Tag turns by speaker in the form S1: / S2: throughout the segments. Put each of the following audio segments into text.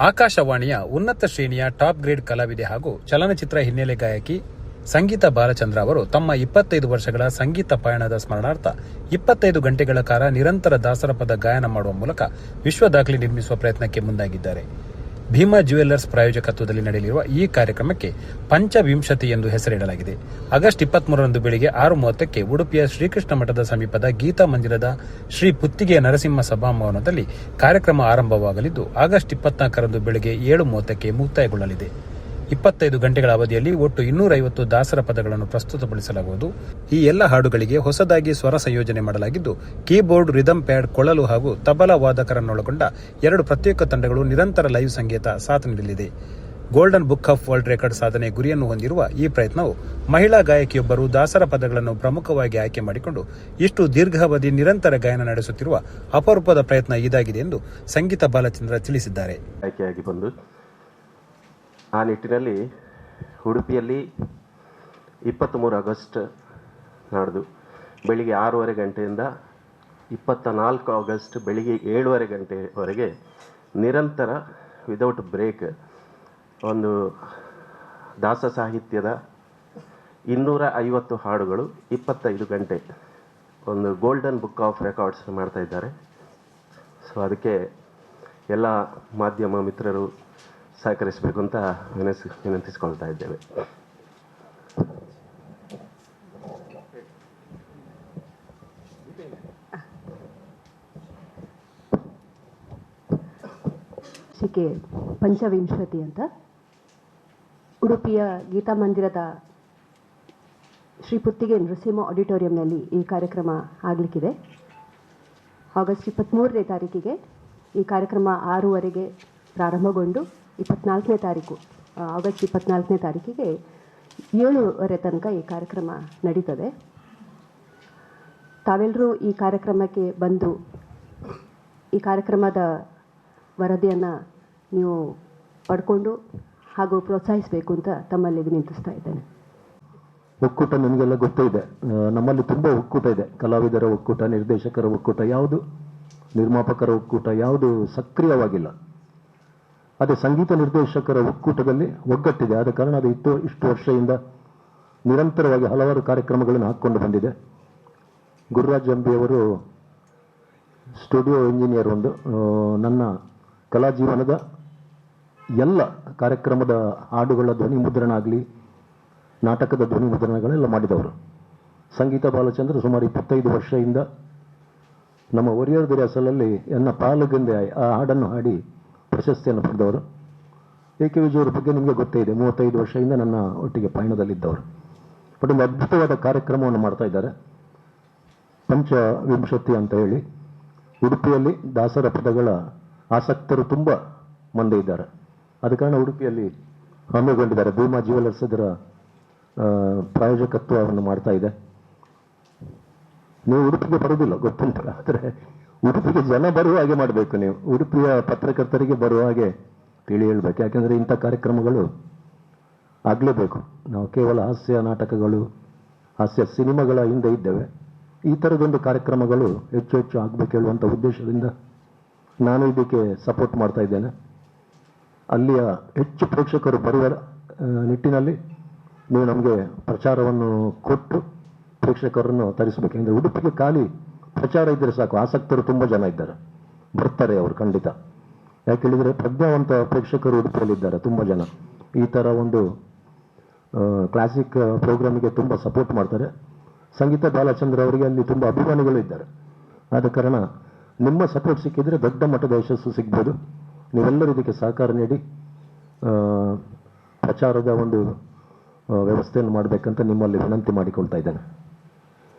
S1: ಆಕಾಶವಾಣಿಯ ಉನ್ನತ ಶ್ರೇಣಿಯ ಟಾಪ್ ಗ್ರೇಡ್ ಕಲಾವಿದೆ ಹಾಗೂ ಚಲನಚಿತ್ರ ಹಿನ್ನೆಲೆ ಗಾಯಕಿ ಸಂಗೀತ ಬಾಲಚಂದ್ರ ಅವರು ತಮ್ಮ 25 ವರ್ಷಗಳ ಸಂಗೀತ ಪಯಣದ ಸ್ಮರಣಾರ್ಥ 25 ಗಂಟೆಗಳ ಕಾಲ ನಿರಂತರ ದಾಸರ ಪದ ಗಾಯನ ಮಾಡುವ ಮೂಲಕ ವಿಶ್ವ ದಾಖಲೆ ನಿರ್ಮಿಸುವ ಪ್ರಯತ್ನಕ್ಕೆ ಮುಂದಾಗಿದ್ದಾರೆ. ಭೀಮಾ ಜ್ಯುವೆಲ್ಲರ್ಸ್ ಪ್ರಾಯೋಜಕತ್ವದಲ್ಲಿ ನಡೆಯಲಿರುವ ಈ ಕಾರ್ಯಕ್ರಮಕ್ಕೆ ಪಂಚವಿಂಶತಿ ಎಂದು ಹೆಸರಿಡಲಾಗಿದೆ. ಆಗಸ್ಟ್ 23ರಂದು ಬೆಳಿಗ್ಗೆ 6:30ಕ್ಕೆ ಉಡುಪಿಯ ಶ್ರೀಕೃಷ್ಣ ಮಠದ ಸಮೀಪದ ಗೀತಾ ಮಂದಿರದ ಶ್ರೀ ಪುತ್ತಿಗೆಯ ನರಸಿಂಹ ಸಭಾಭವನದಲ್ಲಿ ಕಾರ್ಯಕ್ರಮ ಆರಂಭವಾಗಲಿದ್ದು, ಆಗಸ್ಟ್ 24ರಂದು ಬೆಳಿಗ್ಗೆ 7:30ಕ್ಕೆ ಮುಕ್ತಾಯಗೊಳ್ಳಲಿದೆ. 25 ಗಂಟೆಗಳ ಅವಧಿಯಲ್ಲಿ ಒಟ್ಟು 250 ದಾಸರ ಪದಗಳನ್ನು ಪ್ರಸ್ತುತಪಡಿಸಲಾಗುವುದು. ಈ ಎಲ್ಲ ಹಾಡುಗಳಿಗೆ ಹೊಸದಾಗಿ ಸ್ವರ ಸಂಯೋಜನೆ ಮಾಡಲಾಗಿದ್ದು, ಕೀಬೋರ್ಡ್, ರಿದಮ್ ಪ್ಯಾಡ್, ಕೊಳಲು ಹಾಗೂ ತಬಲಾ ವಾದಕರನ್ನೊಳಗೊಂಡ 2 ಪ್ರತ್ಯೇಕ ತಂಡಗಳು ನಿರಂತರ ಲೈವ್ ಸಂಗೀತ ಸಾಥ್ ನೀಡಲಿದೆ. Golden book of world record ಸಾಧನೆ ಗುರಿಯನ್ನು ಹೊಂದಿರುವ ಈ ಪ್ರಯತ್ನವು ಮಹಿಳಾ ಗಾಯಕಿಯೊಬ್ಬರು ದಾಸರ ಪದಗಳನ್ನು ಪ್ರಮುಖವಾಗಿ ಆಯ್ಕೆ ಮಾಡಿಕೊಂಡು ಇಷ್ಟು ದೀರ್ಘಾವಧಿ ನಿರಂತರ ಗಾಯನ ನಡೆಸುತ್ತಿರುವ ಅಪರೂಪದ ಪ್ರಯತ್ನ ಇದಾಗಿದೆ ಎಂದು ಸಂಗೀತ ಬಾಲಚಂದ್ರ ತಿಳಿಸಿದ್ದಾರೆ.
S2: ಆಯ್ಕೆಯಾಗಿ ಬಂದು ಆ ನಿಟ್ಟಿನಲ್ಲಿ ಉಡುಪಿಯಲ್ಲಿ 23 ಆಗಸ್ಟ್ ನಾಡ್ದು ಬೆಳಿಗ್ಗೆ 6:30 ಗಂಟೆಯಿಂದ 24 ಆಗಸ್ಟ್ ಬೆಳಿಗ್ಗೆ 7:30 ಗಂಟೆವರೆಗೆ ನಿರಂತರ ವಿದೌಟ್ ಬ್ರೇಕ್ ಒಂದು ದಾಸ ಸಾಹಿತ್ಯದ 250 ಹಾಡುಗಳು 25 ಗಂಟೆ ಒಂದು ಗೋಲ್ಡನ್ ಬುಕ್ ಆಫ್ ರೆಕಾರ್ಡ್ಸ್ ಮಾಡ್ತಾ ಇದ್ದಾರೆ. ಸೊ ಅದಕ್ಕೆ ಎಲ್ಲ ಮಾಧ್ಯಮ ಮಿತ್ರರು ಸಹಕರಿಸಬೇಕು ಅಂತ ವಿನಂತಿಸಿಕೊಳ್ತಾ ಇದ್ದೇವೆ.
S3: ಪಂಚವಿಂಶತಿ ಅಂತ ಉಡುಪಿಯ ಗೀತಾ ಮಂದಿರದ ಶ್ರೀ ಪುತ್ತಿಗೆ ನರಸಿಂಹ ಆಡಿಟೋರಿಯಂನಲ್ಲಿ ಈ ಕಾರ್ಯಕ್ರಮ ಆಗಲಿಕ್ಕಿದೆ. ಆಗಸ್ಟ್ 23ನೇ ತಾರೀಕಿಗೆ ಈ ಕಾರ್ಯಕ್ರಮ 6:30ಗೆ ಪ್ರಾರಂಭಗೊಂಡು 24ನೇ ತಾರೀಕು ಆಗಸ್ಟ್ 24ನೇ ತಾರೀಕಿಗೆ 7:30 ತನಕ ಈ ಕಾರ್ಯಕ್ರಮ ನಡೀತದೆ. ತಾವೆಲ್ಲರೂ ಈ ಕಾರ್ಯಕ್ರಮಕ್ಕೆ ಬಂದು ಈ ಕಾರ್ಯಕ್ರಮದ ವರದಿಯನ್ನು ನೀವು ಪಡ್ಕೊಂಡು ಹಾಗೂ ಪ್ರೋತ್ಸಾಹಿಸಬೇಕು ಅಂತ ತಮ್ಮಲ್ಲಿ ವಿನಂತಿಸ್ತಾ ಇದ್ದೇನೆ.
S4: ಒಕ್ಕೂಟ ನಿಮಗೆಲ್ಲ ಗೊತ್ತೇ ಇದೆ, ನಮ್ಮಲ್ಲಿ ತುಂಬ ಒಕ್ಕೂಟ ಇದೆ. ಕಲಾವಿದರ ಒಕ್ಕೂಟ, ನಿರ್ದೇಶಕರ ಒಕ್ಕೂಟ ಯಾವುದು, ನಿರ್ಮಾಪಕರ ಒಕ್ಕೂಟ ಯಾವುದು ಸಕ್ರಿಯವಾಗಿಲ್ಲ. ಅದೇ ಸಂಗೀತ ನಿರ್ದೇಶಕರ ಒಕ್ಕೂಟದಲ್ಲಿ ಒಗ್ಗಟ್ಟಿದೆ. ಆದ ಕಾರಣ ಅದು ಇಷ್ಟು ವರ್ಷದಿಂದ ನಿರಂತರವಾಗಿ ಹಲವಾರು ಕಾರ್ಯಕ್ರಮಗಳನ್ನು ಹಾಕ್ಕೊಂಡು ಬಂದಿದೆ. ಗುರುರಾಜ್ ಅಂಬಿಯವರು ಸ್ಟುಡಿಯೋ ಇಂಜಿನಿಯರ್. ಒಂದು ನನ್ನ ಕಲಾ ಜೀವನದ ಎಲ್ಲ ಕಾರ್ಯಕ್ರಮದ ಹಾಡುಗಳ ಧ್ವನಿ ಮುದ್ರಣ ಆಗಲಿ, ನಾಟಕದ ಧ್ವನಿ ಮುದ್ರಣಗಳೆಲ್ಲ ಮಾಡಿದವರು. ಸಂಗೀತ ಬಾಲಚಂದ್ರ ಸುಮಾರು 25 ವರ್ಷದಿಂದ ನಮ್ಮ ಒರಿಯರ್ ದಿರಾಸಲಲ್ಲಿ ಎನ್ನ ಪಾಲುಗಂದೆ ಆ ಹಾಡನ್ನು ಹಾಡಿ ಪ್ರಶಸ್ತಿಯನ್ನು ಪಡೆದವರು. ಎ.ಕೆ. ವಿಜಯವ್ರ ಬಗ್ಗೆ ನಿಮಗೆ ಗೊತ್ತೇ ಇದೆ, 35 ವರ್ಷದಿಂದ ನನ್ನ ಒಟ್ಟಿಗೆ ಪಯಣದಲ್ಲಿದ್ದವರು. ಬಟ್ ಒಂದು ಅದ್ಭುತವಾದ ಕಾರ್ಯಕ್ರಮವನ್ನು ಮಾಡ್ತಾ ಇದ್ದಾರೆ, ಪಂಚವಿಂಶತಿ ಅಂತ ಹೇಳಿ. ಉಡುಪಿಯಲ್ಲಿ ದಾಸರ ಪದಗಳ ಆಸಕ್ತರು ತುಂಬ ಮಂದಿ ಇದ್ದಾರೆ. ಆದ ಕಾರಣ ಉಡುಪಿಯಲ್ಲಿ ಹಮ್ಮಿಕೊಂಡಿದ್ದಾರೆ. ಭೀಮಾ ಜ್ಯುವೆಲ್ಲರ್ಸ್ ಇದರ ಪ್ರಾಯೋಜಕತ್ವವನ್ನು ಮಾಡ್ತಾ ಇದೆ. ನೀವು ಉಡುಪಿಗೆ ಬರೋದಿಲ್ಲ ಗೊತ್ತುಂಟು, ಆದರೆ ಉಡುಪಿಗೆ ಜನ ಬರುವ ಹಾಗೆ ಮಾಡಬೇಕು. ನೀವು ಉಡುಪಿಯ ಪತ್ರಕರ್ತರಿಗೆ ಬರುವ ಹಾಗೆ ತಿಳಿ ಹೇಳಬೇಕು. ಯಾಕೆಂದರೆ ಇಂಥ ಕಾರ್ಯಕ್ರಮಗಳು ಆಗಲೇಬೇಕು. ನಾವು ಕೇವಲ ಹಾಸ್ಯ ನಾಟಕಗಳು, ಹಾಸ್ಯ ಸಿನಿಮಾಗಳ ಹಿಂದೆ ಇದ್ದೇವೆ. ಈ ಥರದೊಂದು ಕಾರ್ಯಕ್ರಮಗಳು ಹೆಚ್ಚು ಹೆಚ್ಚು ಆಗಬೇಕು ಹೇಳುವಂಥ ಉದ್ದೇಶದಿಂದ ನಾನು ಇದಕ್ಕೆ ಸಪೋರ್ಟ್ ಮಾಡ್ತಾ ಇದ್ದೇನೆ. ಅಲ್ಲಿಯ ಹೆಚ್ಚು ಪ್ರೇಕ್ಷಕರು ಬರುವ ನಿಟ್ಟಿನಲ್ಲಿ ನೀವು ನಮಗೆ ಪ್ರಚಾರವನ್ನು ಕೊಟ್ಟು ಪ್ರೇಕ್ಷಕರನ್ನು ತರಿಸಬೇಕು. ಅಂದರೆ ಉಡುಪಿಗೆ ಖಾಲಿ ಪ್ರಚಾರ ಇದ್ದರೆ ಸಾಕು, ಆಸಕ್ತರು ತುಂಬ ಜನ ಇದ್ದಾರೆ, ಬರ್ತಾರೆ ಅವರು ಖಂಡಿತ. ಯಾಕೆ ಹೇಳಿದರೆ ಪ್ರಜ್ಞಾವಂತ ಪ್ರೇಕ್ಷಕರು ಉಡುಪಿಯಲ್ಲಿದ್ದಾರೆ ತುಂಬ ಜನ. ಈ ಥರ ಒಂದು ಕ್ಲಾಸಿಕ್ ಪ್ರೋಗ್ರಾಮಿಗೆ ತುಂಬ ಸಪೋರ್ಟ್ ಮಾಡ್ತಾರೆ. ಸಂಗೀತ ಬಾಲಚಂದ್ರ ಅವರಿಗೆ ಅಲ್ಲಿ ತುಂಬ ಅಭಿಮಾನಿಗಳು ಇದ್ದಾರೆ. ಆದ ಕಾರಣ ನಿಮ್ಮ ಸಪೋರ್ಟ್ ಸಿಕ್ಕಿದರೆ ದೊಡ್ಡ ಮಟ್ಟದ ಯಶಸ್ಸು ಸಿಗ್ಬೋದು. ನೀವೆಲ್ಲರೂ ಇದಕ್ಕೆ ಸಹಕಾರ ನೀಡಿ ಪ್ರಚಾರದ ಒಂದು ವ್ಯವಸ್ಥೆಯನ್ನು ಮಾಡಬೇಕಂತ ನಿಮ್ಮಲ್ಲಿ ವಿನಂತಿ ಮಾಡಿಕೊಳ್ತಾ ಇದ್ದೇನೆ.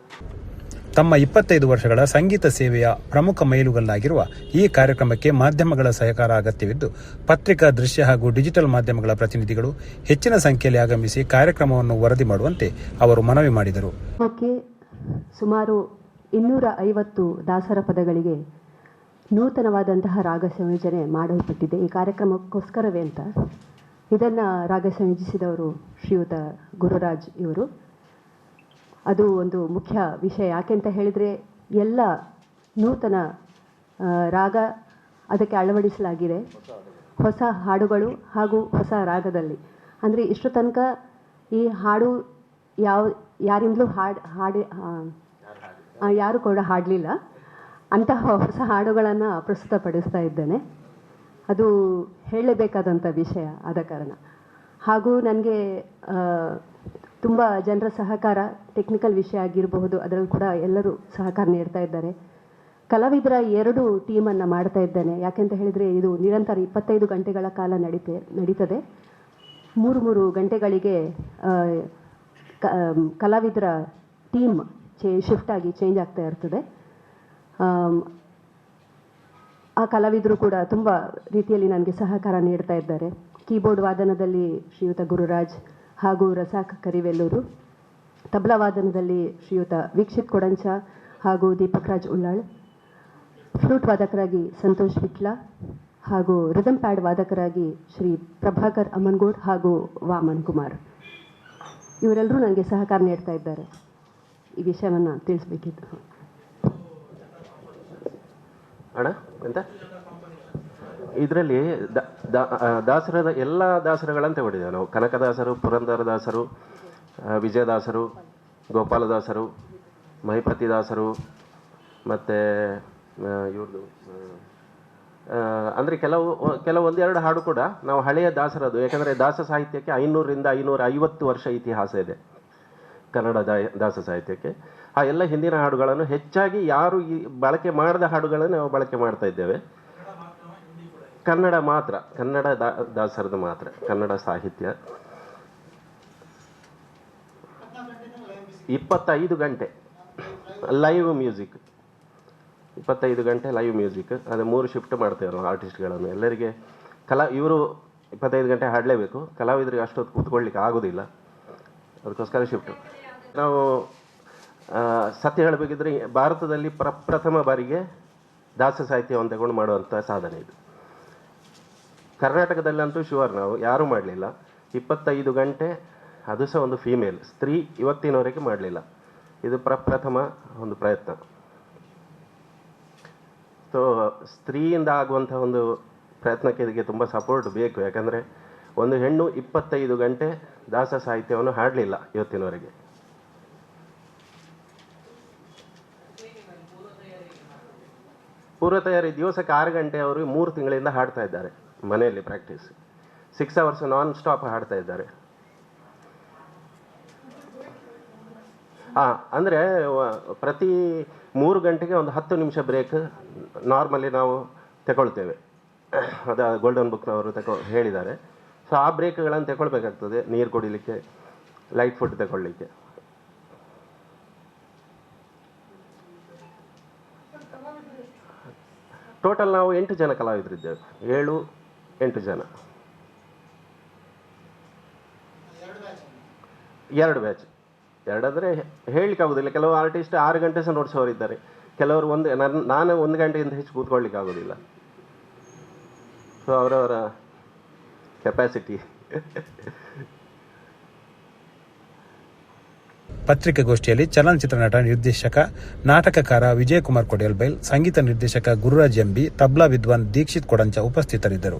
S1: ತಮ್ಮ 25 ವರ್ಷಗಳ ಸಂಗೀತ ಸೇವೆಯ ಪ್ರಮುಖ ಮೈಲುಗಲ್ಲಾಗಿರುವ ಈ ಕಾರ್ಯಕ್ರಮಕ್ಕೆ ಮಾಧ್ಯಮಗಳ ಸಹಕಾರ ಅಗತ್ಯವಿದ್ದು, ಪತ್ರಿಕಾ, ದೃಶ್ಯ ಹಾಗೂ ಡಿಜಿಟಲ್ ಮಾಧ್ಯಮಗಳ ಪ್ರತಿನಿಧಿಗಳು ಹೆಚ್ಚಿನ ಸಂಖ್ಯೆಯಲ್ಲಿ ಆಗಮಿಸಿ ಕಾರ್ಯಕ್ರಮವನ್ನು ವರದಿ ಮಾಡುವಂತೆ ಅವರು ಮನವಿ ಮಾಡಿದರು.
S3: ಸುಮಾರು 250 ದಾಸರ ಪದಗಳಿಗೆ ನೂತನವಾದಂತಹ ರಾಗ ಸಂಯೋಜನೆ ಮಾಡಲ್ಪಟ್ಟಿದೆ. ಈ ಕಾರ್ಯಕ್ರಮಕ್ಕೋಸ್ಕರವೇ ಅಂತ ಇದನ್ನು ರಾಗ ಸಂಯೋಜಿಸಿದವರು ಶ್ರೀಯುತ ಗುರುರಾಜ್ ಇವರು. ಅದು ಒಂದು ಮುಖ್ಯ ವಿಷಯ. ಯಾಕೆಂತ ಹೇಳಿದರೆ ಎಲ್ಲ ನೂತನ ರಾಗ ಅದಕ್ಕೆ ಅಳವಡಿಸಲಾಗಿದೆ, ಹೊಸ ಹಾಡುಗಳು ಹಾಗೂ ಹೊಸ ರಾಗದಲ್ಲಿ. ಅಂದರೆ ಇಷ್ಟು ತನಕ ಈ ಹಾಡು ಯಾರಿಂದಲೂ ಯಾರು ಕೂಡ ಹಾಡಲಿಲ್ಲ ಅಂತಹ ಹೊಸ ಹಾಡುಗಳನ್ನು ಪ್ರಸ್ತುತಪಡಿಸ್ತಾ ಇದ್ದೇನೆ. ಅದು ಹೇಳಲೇಬೇಕಾದಂಥ ವಿಷಯ ಆದ ಕಾರಣ. ಹಾಗೂ ನನಗೆ ತುಂಬ ಜನರ ಸಹಕಾರ, ಟೆಕ್ನಿಕಲ್ ವಿಷಯ ಆಗಿರಬಹುದು, ಅದರಲ್ಲಿ ಕೂಡ ಎಲ್ಲರೂ ಸಹಕಾರ ನೀಡ್ತಾ ಇದ್ದಾರೆ. ಕಲಾವಿದರ 2 ಟೀಮನ್ನು ಮಾಡ್ತಾ ಇದ್ದೇನೆ. ಯಾಕೆಂತ ಹೇಳಿದರೆ ಇದು ನಿರಂತರ 25 ಗಂಟೆಗಳ ಕಾಲ ನಡೀತದೆ. 3 ಗಂಟೆಗಳಿಗೆ ಕಲಾವಿದರ ಟೀಮ್ ಶಿಫ್ಟ್ ಆಗಿ ಚೇಂಜ್ ಆಗ್ತಾ ಇರ್ತದೆ. ಆ ಕಲಾವಿದರು ಕೂಡ ತುಂಬ ರೀತಿಯಲ್ಲಿ ನನಗೆ ಸಹಕಾರ ನೀಡ್ತಾ ಇದ್ದಾರೆ. ಕೀಬೋರ್ಡ್ ವಾದನದಲ್ಲಿ ಶ್ರೀಯುತ ಗುರುರಾಜ್ ಹಾಗೂ ರಸಾಕ್ ಕರಿವೆಲ್ಲೂರು, ತಬಲಾ ವಾದನದಲ್ಲಿ ಶ್ರೀಯುತ ವೀಕ್ಷಿತ್ ಕೊಡಂಚ ಹಾಗೂ ದೀಪಕ್ ರಾಜ್ ಉಳ್ಳಾಳ್, ಫ್ಲೂಟ್ ವಾದಕರಾಗಿ ಸಂತೋಷ್ ವಿಟ್ಲ ಹಾಗೂ ರಿದಮ್ ಪ್ಯಾಡ್ ವಾದಕರಾಗಿ ಶ್ರೀ ಪ್ರಭಾಕರ್ ಅಮನ್ಗೋಡ್ ಹಾಗೂ ವಾಮನ್ ಕುಮಾರ್. ಇವರೆಲ್ಲರೂ ನನಗೆ ಸಹಕಾರ ನೀಡ್ತಾ ಇದ್ದಾರೆ. ಈ ವಿಷಯವನ್ನು ತಿಳಿಸ್ಬೇಕಿತ್ತು.
S2: ಅಣ್ಣ ಎಂತ ಇದರಲ್ಲಿ ದಾಸರದ ಎಲ್ಲ ದಾಸರುಗಳಂತ ತಗೊಂಡಿದ್ದೇವೆ ನಾವು. ಕನಕದಾಸರು, ಪುರಂದರದಾಸರು, ವಿಜಯದಾಸರು, ಗೋಪಾಲದಾಸರು, ಮಹಿಪತಿದಾಸರು, ಮತ್ತು ಇವ್ರದ್ದು ಅಂದರೆ ಕೆಲವು 1-2 ಹಾಡು ಕೂಡ ನಾವು ಹಳೆಯ ದಾಸರದು. ಯಾಕಂದರೆ ದಾಸ ಸಾಹಿತ್ಯಕ್ಕೆ 500ರಿಂದ 550 ವರ್ಷ ಇತಿಹಾಸ ಇದೆ ಕನ್ನಡ ದಾಸ ಸಾಹಿತ್ಯಕ್ಕೆ. ಆ ಎಲ್ಲ ಹಿಂದಿನ ಹಾಡುಗಳನ್ನು ಹೆಚ್ಚಾಗಿ ಯಾರು ಬಳಕೆ ಮಾಡದ ಹಾಡುಗಳನ್ನು ನಾವು ಬಳಕೆ ಮಾಡ್ತಾ ಇದ್ದೇವೆ. ಕನ್ನಡ ಮಾತ್ರ, ಕನ್ನಡ ದಾಸರದು ಮಾತ್ರ, ಕನ್ನಡ ಸಾಹಿತ್ಯ 25 ಗಂಟೆ ಲೈವ್ ಮ್ಯೂಸಿಕ್, 25 ಗಂಟೆ ಲೈವ್ ಮ್ಯೂಸಿಕ್. ಅದು 3 ಶಿಫ್ಟ್ ಮಾಡ್ತೇವೆ ನಾವು ಆರ್ಟಿಸ್ಟ್ಗಳನ್ನು. ಎಲ್ಲರಿಗೆ ಇವರು 25 ಗಂಟೆ ಹಾಡಲೇಬೇಕು. ಕಲಾವಿದರಿಗೆ ಅಷ್ಟೊತ್ತು ಕೂತ್ಕೊಳ್ಳಿಕ್ಕೆ ಆಗೋದಿಲ್ಲ, ಅದಕ್ಕೋಸ್ಕರ ಶಿಫ್ಟ್. ನಾವು ಸತ್ಯ ಹೇಳಬೇಕಿದ್ರೆ ಭಾರತದಲ್ಲಿ ಪ್ರಥಮ ಬಾರಿಗೆ ದಾಸ ಸಾಹಿತ್ಯವನ್ನು ತಗೊಂಡು ಮಾಡುವಂಥ ಸಾಧನೆ ಇದು. ಕರ್ನಾಟಕದಲ್ಲಂತೂ ಶುವರ್ ನಾವು ಯಾರೂ ಮಾಡಲಿಲ್ಲ. 25 ಗಂಟೆ, ಅದು ಸಹ ಒಂದು ಫೀಮೇಲ್, ಸ್ತ್ರೀ ಇವತ್ತಿನವರೆಗೆ ಮಾಡಲಿಲ್ಲ. ಇದು ಪ್ರಥಮ ಒಂದು ಪ್ರಯತ್ನ. ಸೊ ಸ್ತ್ರೀಯಿಂದ ಆಗುವಂಥ ಒಂದು ಪ್ರಯತ್ನಕ್ಕೆ ಇದಕ್ಕೆ ತುಂಬ ಸಪೋರ್ಟ್ ಬೇಕು. ಯಾಕಂದರೆ ಒಂದು ಹೆಣ್ಣು 25 ಗಂಟೆ ದಾಸ ಸಾಹಿತ್ಯವನ್ನು ಹಾಡಲಿಲ್ಲ ಇವತ್ತಿನವರೆಗೆ. ಪೂರ್ವ ತಯಾರಿ ದಿವಸಕ್ಕೆ 6 ಗಂಟೆ ಅವರು 3 ತಿಂಗಳಿಂದ ಹಾಡ್ತಾ ಇದ್ದಾರೆ ಮನೆಯಲ್ಲಿ ಪ್ರಾಕ್ಟೀಸ್. 6 ಅವರ್ಸ್ ನಾನ್ ಸ್ಟಾಪ್ ಹಾಡ್ತಾ ಇದ್ದಾರೆ. ಅಂದರೆ ಪ್ರತಿ 3 ಗಂಟೆಗೆ ಒಂದು 10 ನಿಮಿಷ ಬ್ರೇಕ್ ನಾರ್ಮಲಿ ನಾವು ತಗೊಳ್ತೇವೆ. ಅದು ಗೋಲ್ಡನ್ ಬುಕ್ನವರು ಹೇಳಿದ್ದಾರೆ. ಸೊ ಆ ಬ್ರೇಕ್ಗಳನ್ನು ತಗೊಳ್ಬೇಕಾಗ್ತದೆ, ನೀರು ಕುಡಿಲಿಕ್ಕೆ, ಲೈಟ್ ಫುಡ್ ತಗೊಳ್ಳಿಕ್ಕೆ. ಟೋಟಲ್ ನಾವು 8 ಜನ ಕಲಾವಿದರಿದ್ದೇವೆ, 7-8 ಜನ. 2 ಬ್ಯಾಚ್. 2 ಅಂದರೆ ಹೇಳಲಿಕ್ಕೆ ಆಗೋದಿಲ್ಲ. ಕೆಲವು ಆರ್ಟಿಸ್ಟ್ 6 ಗಂಟೆ ಸಹ ನೋಡಿಸೋರಿದ್ದಾರೆ. ಕೆಲವರು ನಾನು 1 ಗಂಟೆಯಿಂದ ಹೆಚ್ಚು ಕೂತ್ಕೊಳ್ಳಿಕ್ಕೆ ಆಗೋದಿಲ್ಲ. ಸೊ ಅವರವರ ಕೆಪಾಸಿಟಿ.
S1: ಪತ್ರಿಕಾಗೋಷ್ಠಿಯಲ್ಲಿ ಚಲನಚಿತ್ರ ನಟ, ನಿರ್ದೇಶಕ, ನಾಟಕಕಾರ ವಿಜಯಕುಮಾರ್ ಕೊಡಿಯಲ್ಬೈಲ್, ಸಂಗೀತ ನಿರ್ದೇಶಕ ಗುರುರಾಜ್ ಎಂಬಿ, ತಬ್ಲಾ ವಿದ್ವಾನ್ ದೀಕ್ಷಿತ್ ಕೊಡಂಚ ಉಪಸ್ಥಿತರಿದ್ದರು.